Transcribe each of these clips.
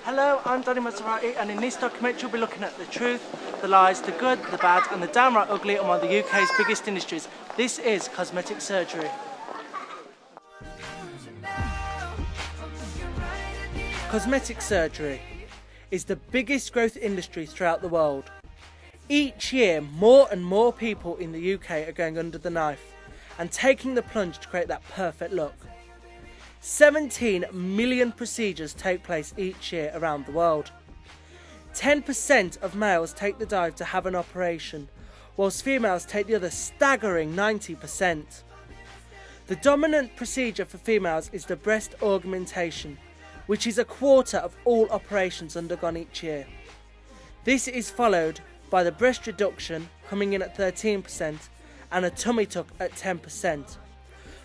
Hello, I'm Danny Maserati, and in this documentary we'll be looking at the truth, the lies, the good, the bad and the downright ugly on one of the UK's biggest industries. This is cosmetic surgery. Cosmetic surgery is the biggest growth industry throughout the world. Each year, more and more people in the UK are going under the knife and taking the plunge to create that perfect look. 17 million procedures take place each year around the world. 10% of males take the dive to have an operation, whilst females take the other staggering 90%. The dominant procedure for females is the breast augmentation, which is a quarter of all operations undergone each year. This is followed by the breast reduction, coming in at 13%, and a tummy tuck at 10%.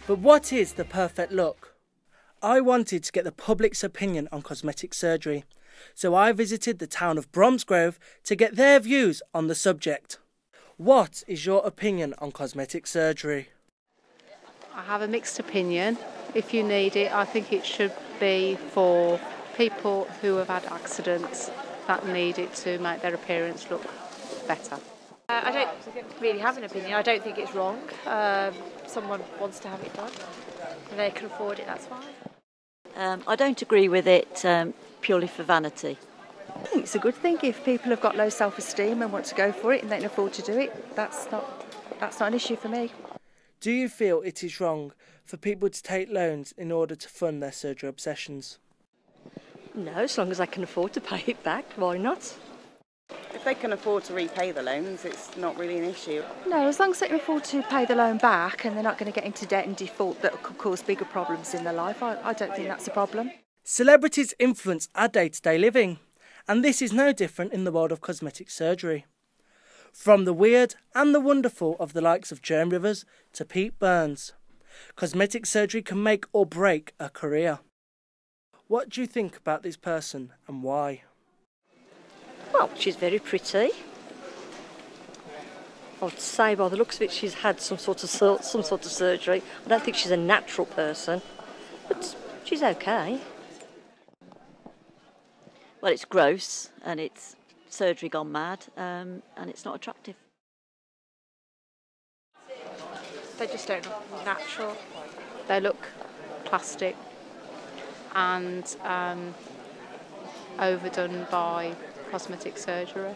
But what is the perfect look? I wanted to get the public's opinion on cosmetic surgery, so I visited the town of Bromsgrove to get their views on the subject. What is your opinion on cosmetic surgery? I have a mixed opinion. If you need it, I think it should be for people who have had accidents that need it to make their appearance look better. I don't really have an opinion. I don't think it's wrong. Someone wants to have it done and they can afford it, that's fine. I don't agree with it purely for vanity. I think it's a good thing if people have got low self-esteem and want to go for it and they can afford to do it. That's not an issue for me. Do you feel it is wrong for people to take loans in order to fund their surgery obsessions? No, as long as I can afford to pay it back, why not? If they can afford to repay the loans, it's not really an issue. No, as long as they can afford to pay the loan back and they're not going to get into debt and default that could cause bigger problems in their life, I don't think that's a problem. Celebrities influence our day-to-day living, and this is no different in the world of cosmetic surgery. From the weird and the wonderful of the likes of Joan Rivers to Pete Burns, cosmetic surgery can make or break a career. What do you think about this person and why? Well, she's very pretty. I would say by the looks of it she's had some sort of surgery. I don't think she's a natural person, but she's okay. Well, it's gross and it's surgery gone mad and it's not attractive. They just don't look natural. They look plastic and overdone by cosmetic surgery.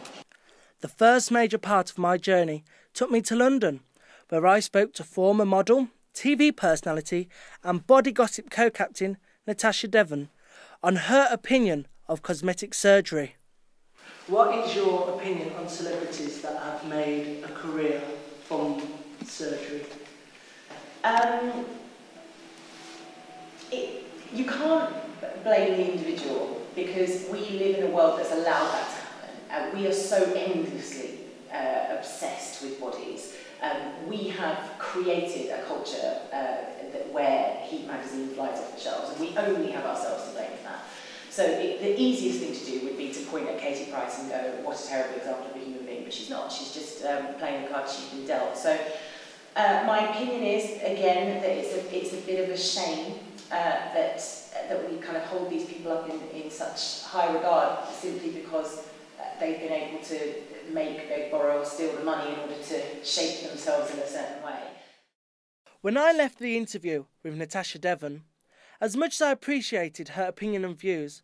The first major part of my journey took me to London, where I spoke to former model, TV personality and body gossip co-captain Natasha Devon on her opinion of cosmetic surgery. What is your opinion on celebrities that have made a career from surgery? You can't blame the individual because we live in a world that's allowed that to happen. We are so endlessly obsessed with bodies. We have created a culture where Heat magazine flies off the shelves, and we only have ourselves to blame for that. So the easiest thing to do would be to point at Katie Price and go, what a terrible example of a human being, but she's not. She's just playing the cards she's been dealt. So my opinion is, again, that it's a bit of a shame that we kind of hold these people up in such high regard simply because they've been able to beg, borrow or steal the money in order to shape themselves in a certain way. When I left the interview with Natasha Devon, as much as I appreciated her opinion and views,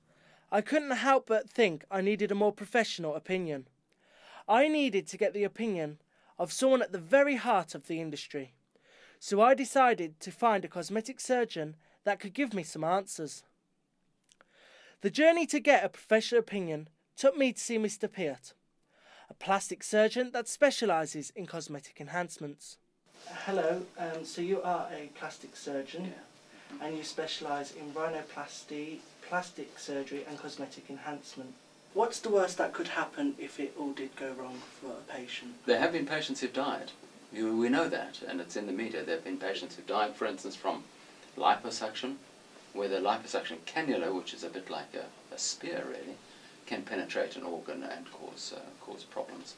I couldn't help but think I needed a more professional opinion. I needed to get the opinion of someone at the very heart of the industry. So I decided to find a cosmetic surgeon that could give me some answers. The journey to get a professional opinion took me to see Mr. Peart, a plastic surgeon that specialises in cosmetic enhancements. Hello, so you are a plastic surgeon, and you specialise in rhinoplasty, plastic surgery and cosmetic enhancement. What's the worst that could happen if it all did go wrong for a patient? There have been patients who've died. We know that, and it's in the media. There have been patients who've died, for instance, from liposuction, where the liposuction cannula, which is a bit like a spear really, can penetrate an organ and cause problems.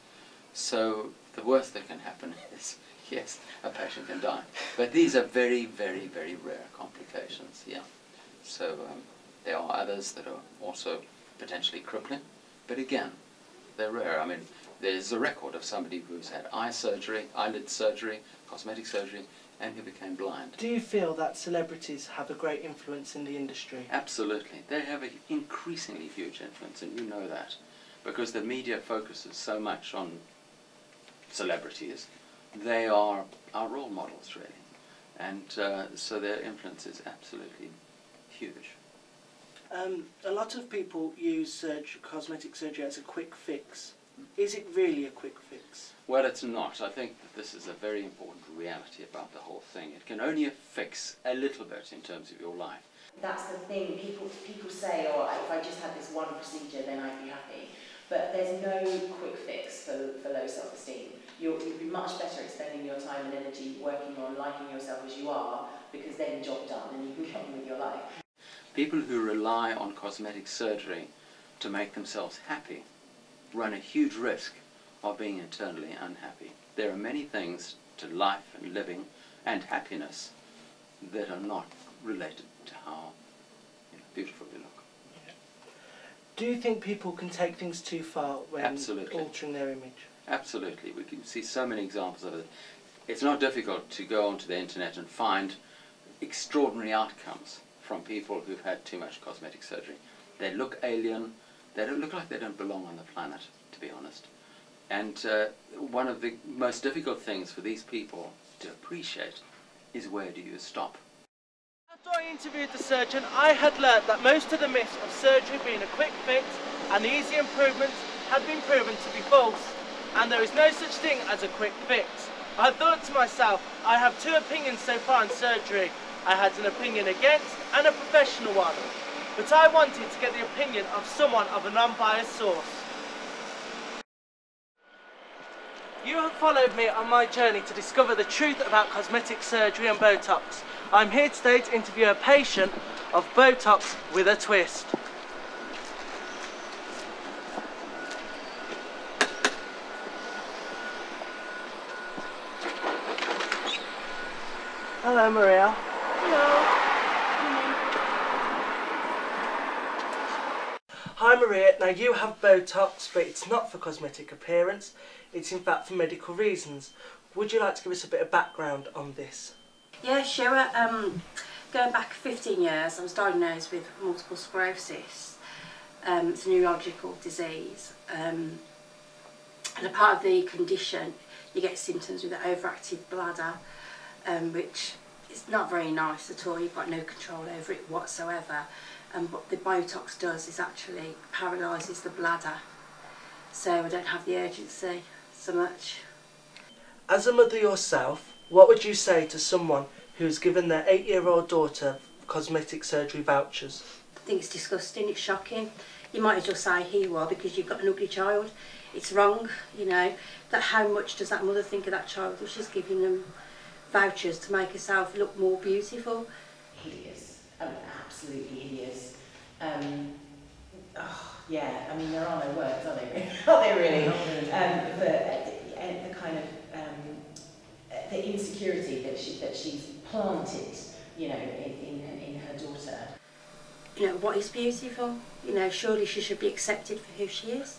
So the worst that can happen is, yes, a patient can die. But these are very, very, very rare complications, yeah. So there are others that are also potentially crippling. But again, they're rare. I mean, there's a record of somebody who's had eye surgery, eyelid surgery, cosmetic surgery, and who became blind. Do you feel that celebrities have a great influence in the industry? Absolutely. They have an increasingly huge influence, and you know that, because the media focuses so much on celebrities. They are our role models, really. And so their influence is absolutely huge. A lot of people use cosmetic surgery as a quick fix. Is it really a quick fix? Well, it's not. I think that this is a very important reality about the whole thing. It can only fix a little bit in terms of your life. That's the thing. People say, oh, if I just had this one procedure, then I'd be happy. But there's no quick fix for low self-esteem. You'll be much better at spending your time and energy working on liking yourself as you are, because then the job done and you can get on with your life. People who rely on cosmetic surgery to make themselves happy run a huge risk of being internally unhappy. There are many things to life and living and happiness that are not related to how beautiful you look. Do you think people can take things too far when Absolutely. altering their image? Absolutely. We can see so many examples of it. It's not difficult to go onto the internet and find extraordinary outcomes from people who've had too much cosmetic surgery. They look alien, they don't look like they don't belong on the planet, to be honest. And one of the most difficult things for these people to appreciate is, where do you stop? After I interviewed the surgeon, I had learnt that most of the myths of surgery being a quick fix and the easy improvements had been proven to be false, and there is no such thing as a quick fix. I thought to myself, I have two opinions so far on surgery. I had an opinion against and a professional one, but I wanted to get the opinion of someone of an unbiased source. You have followed me on my journey to discover the truth about cosmetic surgery and Botox. I'm here today to interview a patient of Botox with a twist. Hello, Maria. Hi Maria, now you have Botox, but it's not for cosmetic appearance, it's in fact for medical reasons. Would you like to give us a bit of background on this? Yeah, sure. Going back 15 years, I was diagnosed with multiple sclerosis. It's a neurological disease. And a part of the condition, you get symptoms with an overactive bladder, which is not very nice at all. You've got no control over it whatsoever. And what the Botox does is actually paralyses the bladder, so I don't have the urgency so much. As a mother yourself, what would you say to someone who's given their 8-year-old daughter cosmetic surgery vouchers? I think it's disgusting, it's shocking. You might as well say here you are because you've got an ugly child. It's wrong, you know. That how much does that mother think of that child if she's giving them vouchers to make herself look more beautiful? Hideous. Absolutely hideous. Yeah, I mean, there are no words, are they? Are they really? The kind of the insecurity that she's planted, you know, in her daughter. You know, what is beautiful? You know, surely she should be accepted for who she is.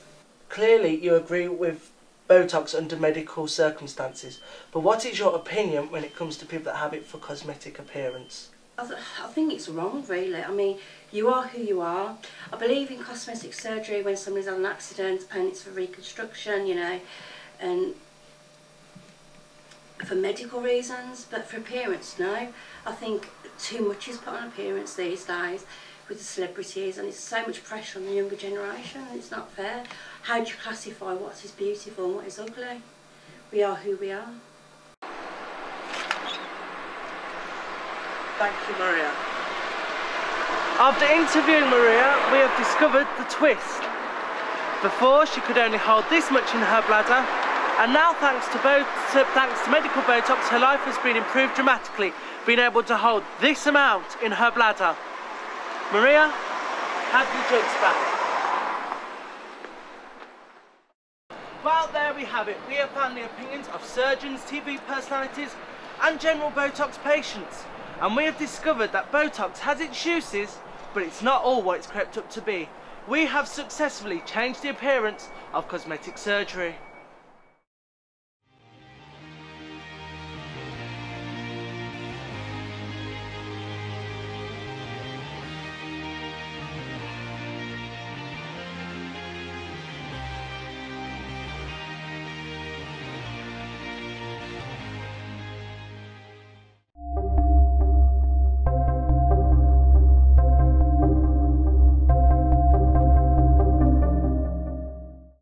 Clearly, you agree with Botox under medical circumstances, but what is your opinion when it comes to people that have it for cosmetic appearance? I think it's wrong, really. I mean, you are who you are. I believe in cosmetic surgery when somebody's had an accident and it's for reconstruction, you know, and for medical reasons, but for appearance, no. I think too much is put on appearance these days with the celebrities, and it's so much pressure on the younger generation, and it's not fair. How do you classify what is beautiful and what is ugly? We are who we are. Thank you, Maria. After interviewing Maria, we have discovered the twist. Before, she could only hold this much in her bladder, and now thanks to medical Botox, her life has been improved dramatically, being able to hold this amount in her bladder. Maria, have your drugs back. Well, there we have it. We have found the opinions of surgeons, TV personalities, and general Botox patients. And we have discovered that Botox has its uses, But it's not all what it's crept up to be. We have successfully changed the appearance of cosmetic surgery.